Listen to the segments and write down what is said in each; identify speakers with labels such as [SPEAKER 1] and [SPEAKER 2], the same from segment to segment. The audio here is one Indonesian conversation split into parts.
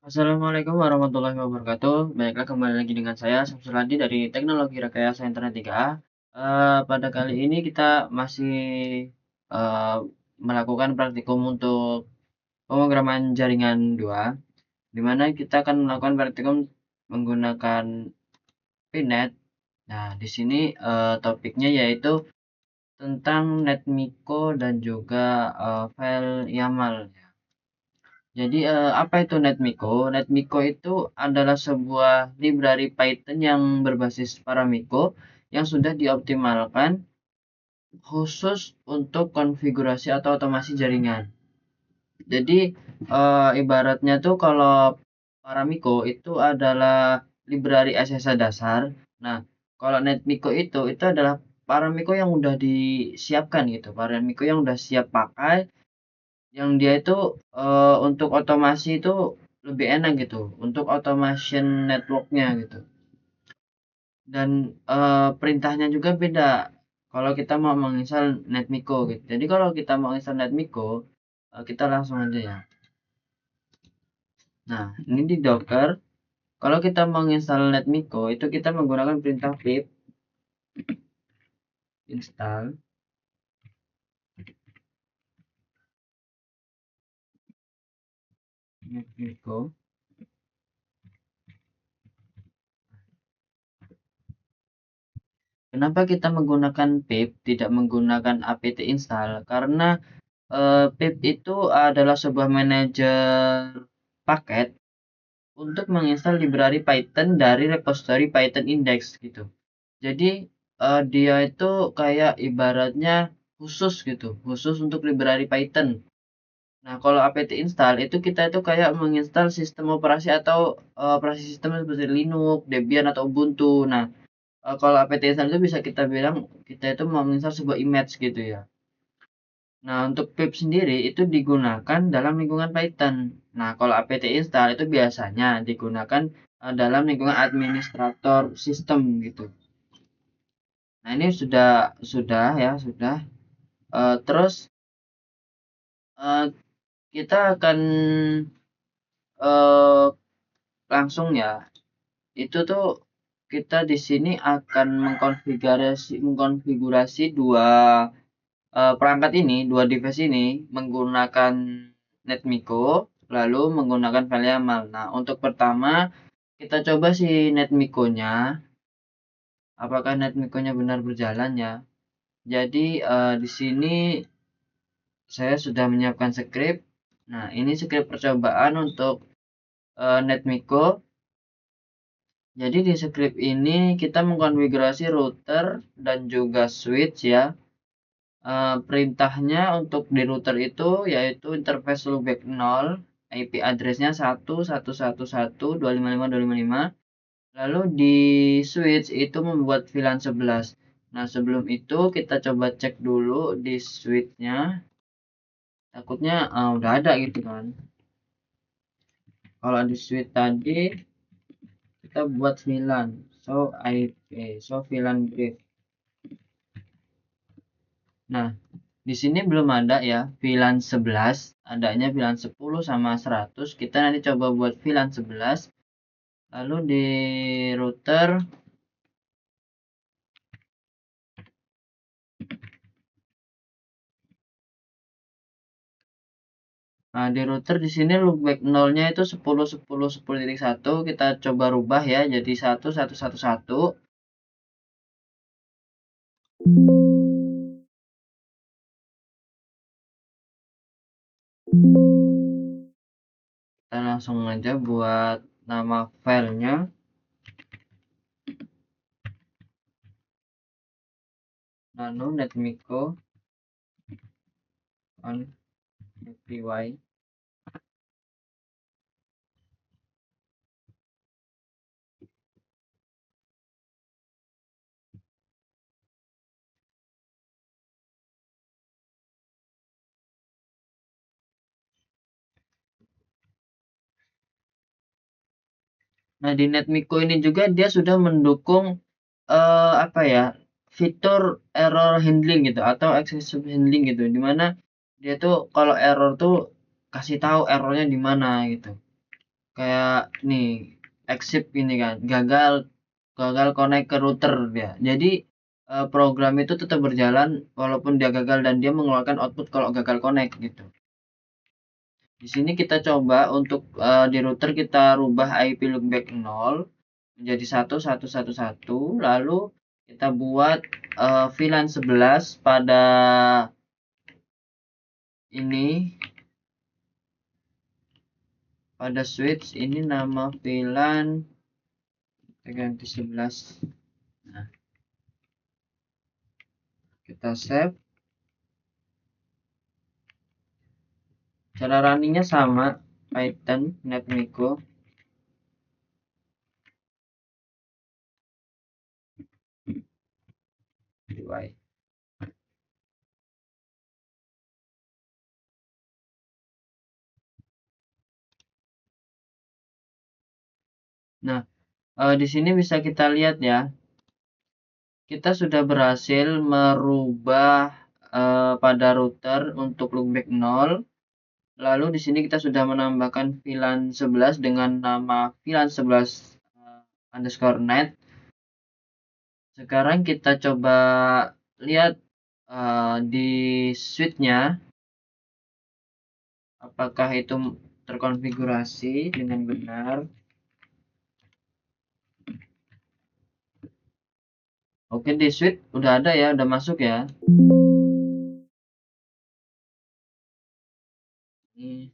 [SPEAKER 1] Assalamualaikum warahmatullahi wabarakatuh. Baiklah, kembali lagi dengan saya Samsuladi dari Teknologi Rekayasa Internet 3A. Pada kali ini kita masih eh, melakukan praktikum untuk pemrograman jaringan 2, di mana kita akan melakukan praktikum menggunakan VNet. Nah, di sini topiknya yaitu tentang NetMiko dan juga file YAML. Jadi, apa itu NetMiko? NetMiko itu adalah sebuah library Python yang berbasis Paramiko yang sudah dioptimalkan khusus untuk konfigurasi atau otomasi jaringan. Jadi, ibaratnya tuh kalau Paramiko itu adalah library SSH dasar. Nah, kalau NetMiko itu adalah Paramiko yang udah disiapkan gitu. Paramiko yang udah siap pakai, yang dia itu untuk otomasi itu lebih enak gitu, untuk automation networknya gitu. Dan perintahnya juga beda kalau kita mau menginstal NetMiko gitu. Jadi kalau kita mau install NetMiko, kita langsung aja ya. Nah, ini di Docker. Kalau kita menginstal NetMiko itu kita menggunakan perintah pip install NetMiko. Kenapa kita menggunakan pip tidak menggunakan apt install? Karena pip itu adalah sebuah manajer paket untuk menginstal library Python dari repository Python index gitu. Jadi dia itu kayak ibaratnya khusus gitu, khusus untuk library Python. Nah, kalau apt install itu kita itu kayak menginstal sistem operasi atau operasi sistem seperti Linux, Debian atau Ubuntu. Nah, kalau apt install itu bisa kita bilang kita itu menginstal sebuah image gitu ya. Nah, untuk pip sendiri itu digunakan dalam lingkungan Python. Nah, kalau apt install itu biasanya digunakan dalam lingkungan administrator sistem gitu. Nah, ini sudah ya, sudah. Terus eh, kita akan eh, langsung ya. Itu tuh kita di sini akan mengkonfigurasi dua perangkat ini, dua device ini menggunakan NetMiko, lalu menggunakan file YAML. Nah, untuk pertama kita coba si NetMiko-nya, apakah NetMiko-nya benar berjalan ya. Jadi di sini saya sudah menyiapkan script. Nah, ini script percobaan untuk NetMiko. Jadi di script ini kita mengkonfigurasi router dan juga switch ya. Perintahnya untuk di router itu yaitu interface loopback 0, IP address-nya 1.1.1.1.255.255. Lalu di switch itu membuat VLAN 11. Nah, sebelum itu kita coba cek dulu di switch-nya. Takutnya udah ada gitu kan. Kalau di switch tadi kita buat VLAN. So VLAN brief. Nah, di sini belum ada ya VLAN 11, adanya VLAN 10 sama 100. Kita nanti coba buat VLAN 11. Lalu di router, nah di router di sini loopback 0-nya itu 10.10.10.1. Kita coba rubah ya jadi 1.1.1.1. Kita langsung aja buat nama filenya. Lalu netmiko on py. Nah, di netmiko ini juga dia sudah mendukung apa ya, fitur error handling gitu atau excessive handling gitu, dimana dia tuh kalau error tuh kasih tahu errornya di mana gitu. kayak nih exit ini kan, gagal connect ke router dia. Jadi program itu tetap berjalan walaupun dia gagal dan dia mengeluarkan output kalau gagal connect gitu. Di sini kita coba untuk di router kita rubah IP loopback 0 menjadi 1111, lalu kita buat VLAN 11 pada ini, pada switch ini nama VLAN kita ganti 11. Nah, kita save. Cara runningnya sama, Python netmiko. Nah, di sini bisa kita lihat ya, kita sudah berhasil merubah pada router untuk loopback 0. Lalu di sini kita sudah menambahkan VLAN 11 dengan nama VLAN 11 underscore net. Sekarang kita coba lihat di switch-nya apakah itu terkonfigurasi dengan benar. Oke, di switch udah ada ya, udah masuk ya. Ini.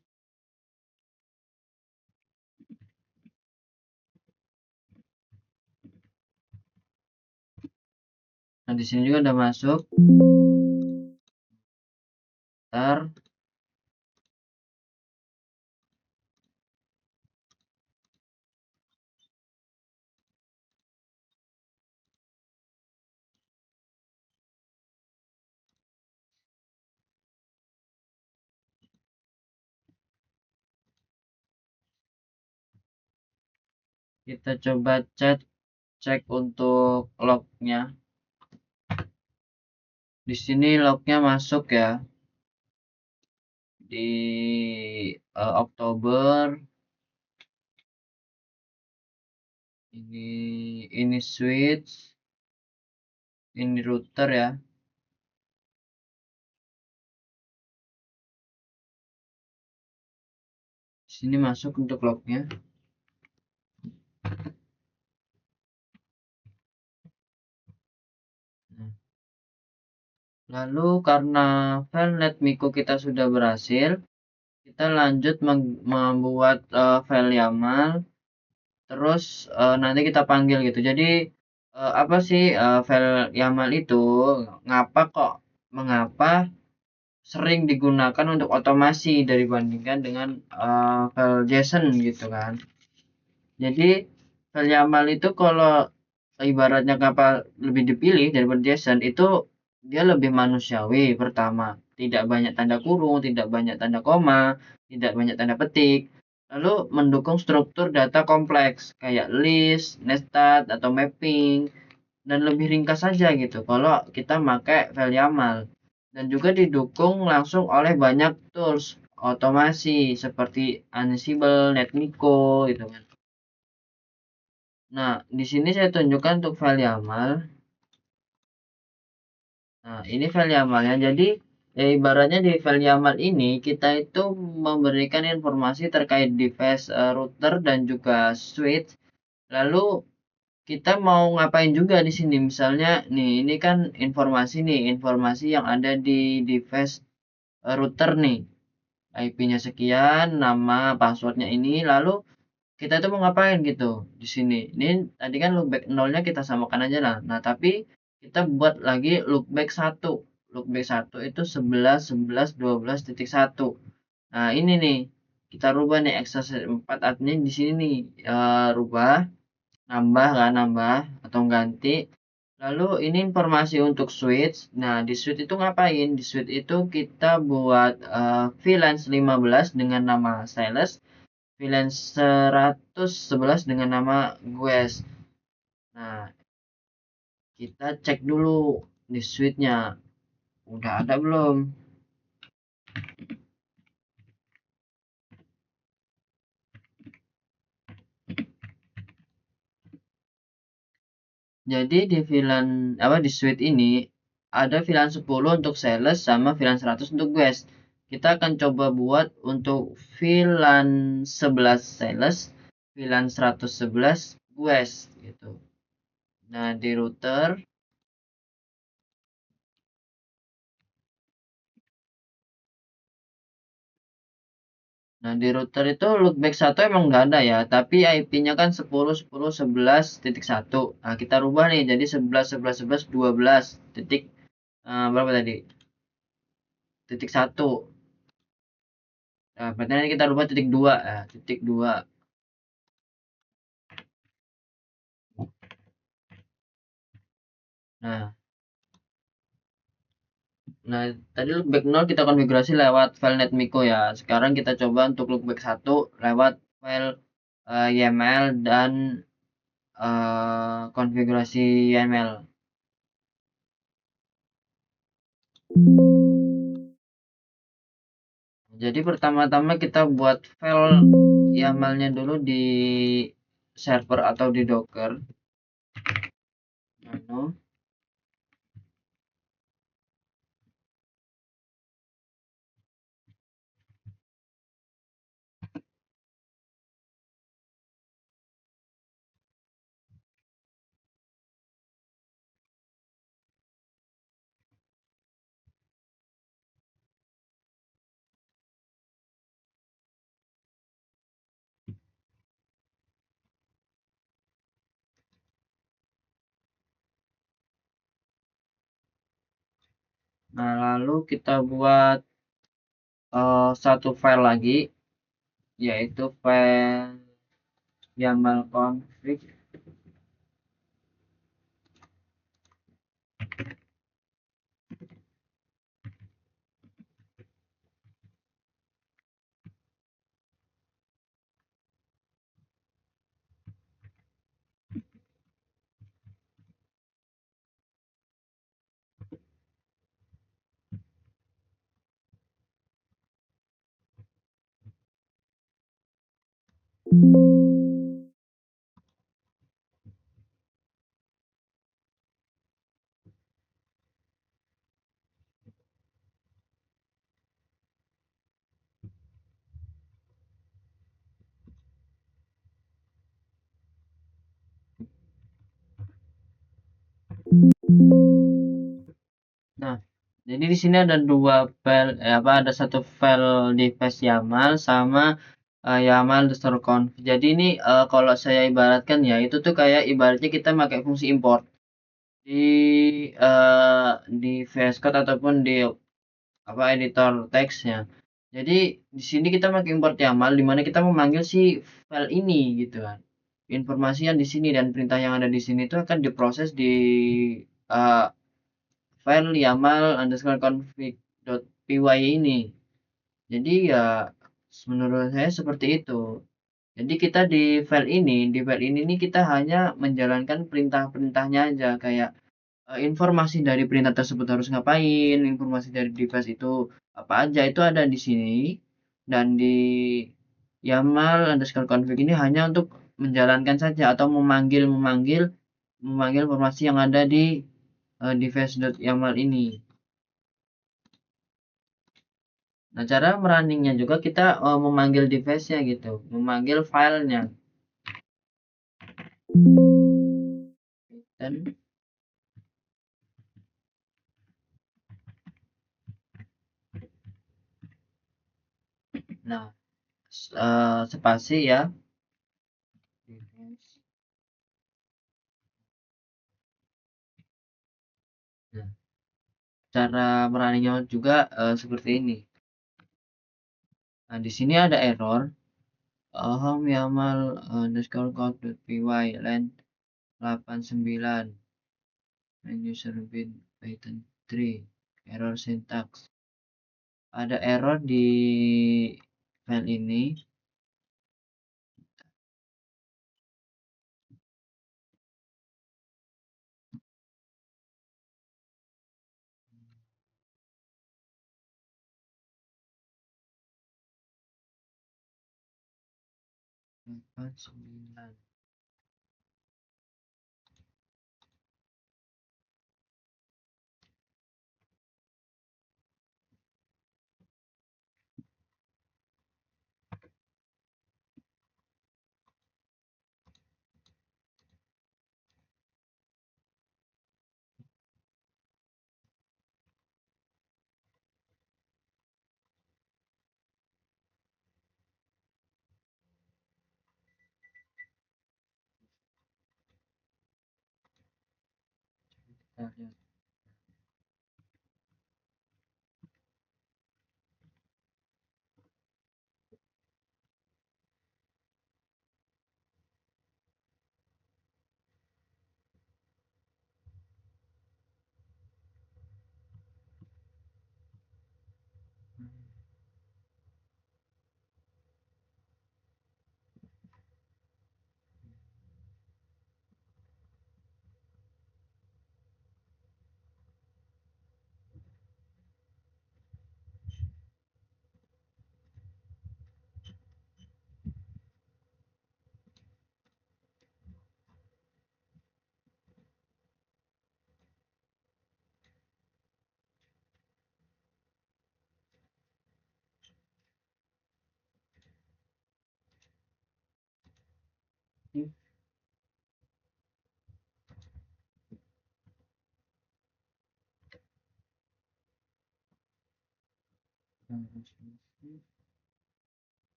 [SPEAKER 1] Nah, di sini juga udah masuk. Ntar. Kita coba cek untuk lognya. Di sini lognya masuk ya. Di Oktober. Ini switch. Ini router ya. Di sini masuk untuk lognya. Lalu karena file netmiko kita sudah berhasil, kita lanjut membuat file YAML. Terus nanti kita panggil gitu. Jadi apa sih file YAML itu? Mengapa sering digunakan untuk otomasi dibandingkan dengan file JSON gitu kan? Jadi file YAML itu kalau ibaratnya kapal lebih dipilih daripada JSON itu dia lebih manusiawi. Pertama, tidak banyak tanda kurung, tidak banyak tanda koma, tidak banyak tanda petik. Lalu mendukung struktur data kompleks kayak list, nested atau mapping, dan lebih ringkas saja gitu kalau kita pakai file YAML. Dan juga didukung langsung oleh banyak tools otomasi seperti Ansible, netmiko gitu kan. Nah, di sini saya tunjukkan untuk file YAML. Nah, ini file YAML-nya. Jadi, ya ibaratnya di file YAML ini kita itu memberikan informasi terkait device router dan juga switch. Lalu kita mau ngapain juga di sini? Misalnya nih, ini kan informasi yang ada di device router nih. IP-nya sekian, nama passwordnya ini, lalu kita itu mau ngapain gitu di sini. Ini tadi kan loopback 0-nya kita samakan aja lah. Nah, tapi kita buat lagi loopback 1. Loopback 1 itu 11.11.12.1. Nah, ini nih kita rubah nih exercise 4 artinya di sini nih rubah, nambah atau ganti. Lalu ini informasi untuk switch. Nah, di switch itu ngapain? Di switch itu kita buat VLAN 15 dengan nama stylus, VLAN 111 dengan nama guest. Nah, kita cek dulu di switch-nya. Udah ada belum? Jadi di VLAN di suite ini ada VLAN 10 untuk sales sama VLAN 100 untuk guest. Kita akan coba buat untuk VLAN 11 sales, VLAN 111 guest gitu. Nah, di router itu loopback 1 emang nggak ada ya, tapi IP-nya kan 10.10.11.1. Nah, kita rubah nih jadi 11.11.11.12 titik berapa tadi? Titik 1. Nah, berarti nanti kita rubah titik 2, titik 2. Nah, nah tadi loopback 0 kita konfigurasi lewat file netmiko ya. Sekarang kita coba untuk loopback 1 lewat file YAML dan konfigurasi YAML. Jadi pertama-tama kita buat file YAML-nya dulu di server atau di Docker. Nah, lalu kita buat satu file lagi, yaitu file YAML config. Nah, jadi di sini ada dua file, ada satu file device YAML sama YAML underscore conf. Jadi ini kalau saya ibaratkan ya, itu tuh kayak ibaratnya kita pakai fungsi import di di VS Code ataupun di editor teksnya. Jadi di sini kita pakai import YAML di mana kita memanggil si file ini gitu kan. Informasi yang di sini dan perintah yang ada di sini itu akan diproses di uh, file YAML underscore config.py ini. Jadi ya menurut saya seperti itu. Jadi kita di file ini nih kita hanya menjalankan perintah-perintahnya aja kayak informasi dari perintah tersebut harus ngapain, informasi dari device itu apa aja itu ada di sini dan di YAML underscore config ini hanya untuk menjalankan saja atau memanggil memanggil memanggil informasi yang ada di device.yaml ini. Nah, cara merunningnya juga kita memanggil device-nya gitu, memanggil filenya. Dan nah, spasi ya. Nah, cara merunningnya juga seperti ini. Nah, di sini ada error. Home YAML underscore code.py line 89 and user bin Python 3 error syntax. Ada error di file ini. kita lihat.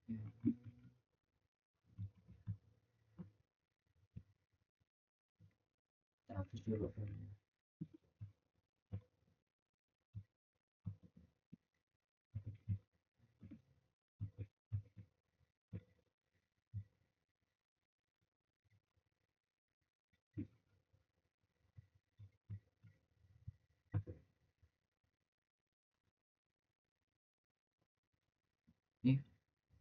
[SPEAKER 1] Ini kita hapus dulu filenya. Ini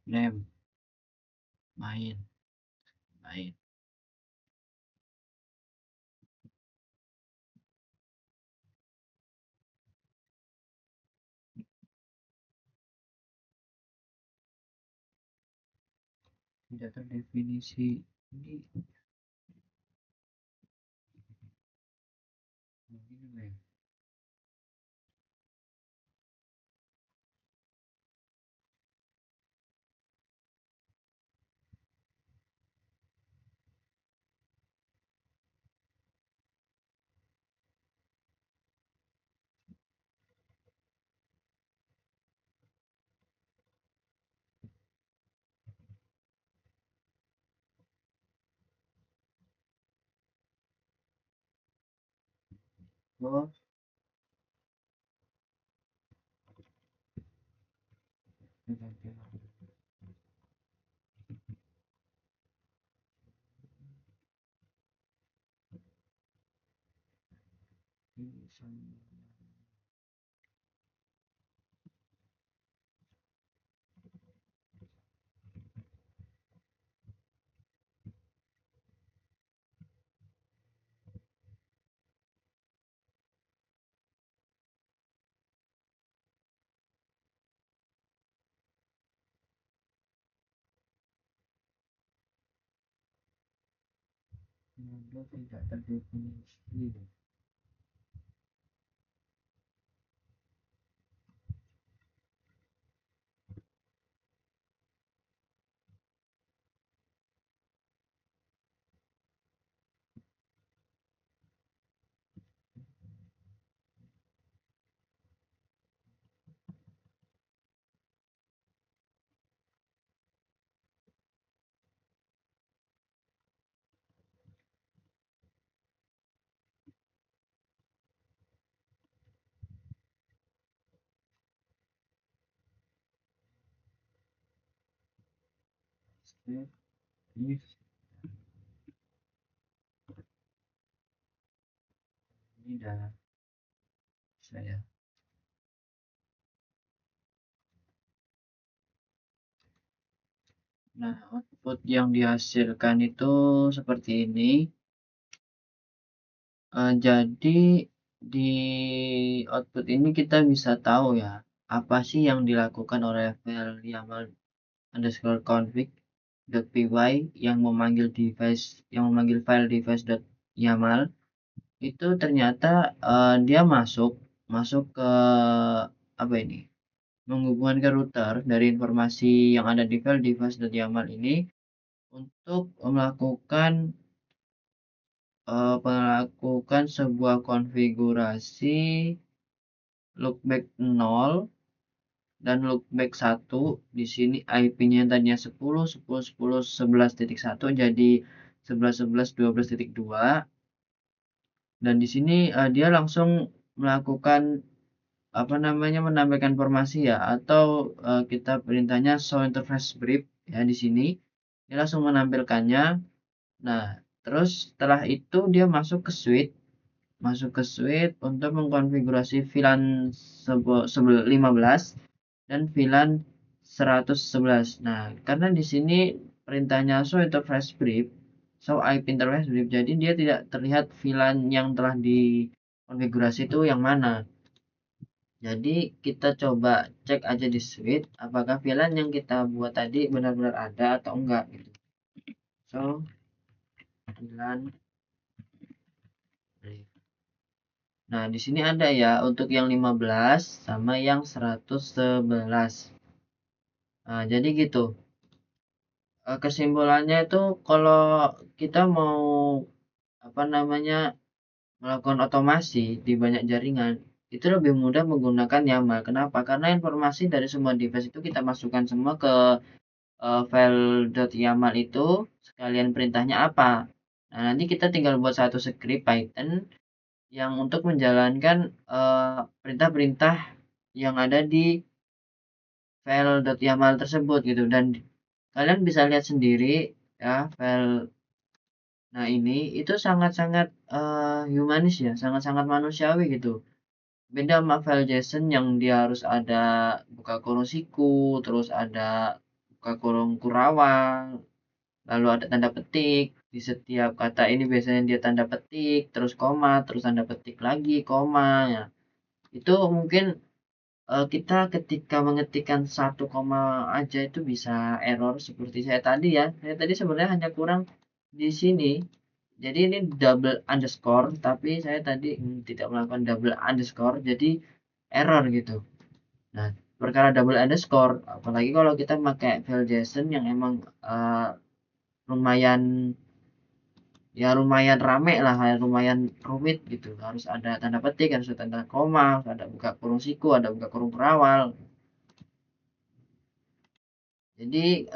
[SPEAKER 1] name main main. Tidak terdefinisi. Ini begini ya. Oh, tidak terdefinisi. Save if ini dah saya. Nah, output yang dihasilkan itu seperti ini. Jadi di output ini kita bisa tahu ya, apa sih yang dilakukan oleh file YAML underscore config.py yang memanggil file device.yaml itu ternyata dia masuk ke apa ini, menghubungkan ke router dari informasi yang ada di file device.yaml ini untuk melakukan melakukan sebuah konfigurasi loopback 0 dan loopback 1. Di sini IP-nya tadinya 10, 10, 10, 11.1 jadi 11, 11, 12.2. Dan di sini dia langsung melakukan menampilkan informasi ya, atau kita perintahnya show interface brief ya. Di sini dia langsung menampilkannya. Nah, terus setelah itu dia masuk ke suite untuk mengkonfigurasi VLAN 15 dan VLAN 111. Nah, karena di sini perintahnya show interface brief, show IP interface brief, jadi dia tidak terlihat VLAN yang telah dikonfigurasi itu yang mana. Jadi kita coba cek aja di suite apakah VLAN yang kita buat tadi benar-benar ada atau enggak gitu. So, VLAN. Nah, di sini ada ya untuk yang 15 sama yang 111. Nah, jadi gitu. Kesimpulannya itu kalau kita mau melakukan otomasi di banyak jaringan, itu lebih mudah menggunakan YAML. Kenapa? Karena informasi dari semua device itu kita masukkan semua ke file.yaml itu, sekalian perintahnya apa. Nah, nanti kita tinggal buat satu script Python yang untuk menjalankan perintah-perintah yang ada di file.yaml tersebut gitu. Dan kalian bisa lihat sendiri ya file. Nah, ini itu sangat-sangat humanis ya, sangat-sangat manusiawi gitu. Beda sama file JSON yang dia harus ada buka kurung siku, terus ada buka kurung kurawang, lalu ada tanda petik. Di setiap kata ini biasanya dia tanda petik, terus koma, terus tanda petik lagi, koma ya. Itu mungkin kita ketika mengetikkan satu koma aja itu bisa error seperti saya tadi ya. Saya tadi sebenarnya hanya kurang di sini. Jadi ini double underscore, tapi saya tadi tidak melakukan double underscore, jadi error gitu. Nah, perkara double underscore, apalagi kalau kita pakai file JSON yang emang lumayan lumayan rame lah, lumayan rumit gitu. Harus ada tanda petik, harus ada tanda koma, harus ada buka kurung siku, ada buka kurung perawal. Jadi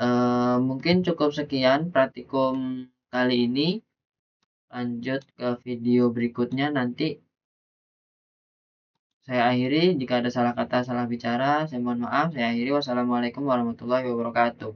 [SPEAKER 1] mungkin cukup sekian praktikum kali ini. Lanjut ke video berikutnya nanti. Saya akhiri, jika ada salah kata, salah bicara, saya mohon maaf. Saya akhiri, wassalamualaikum warahmatullahi wabarakatuh.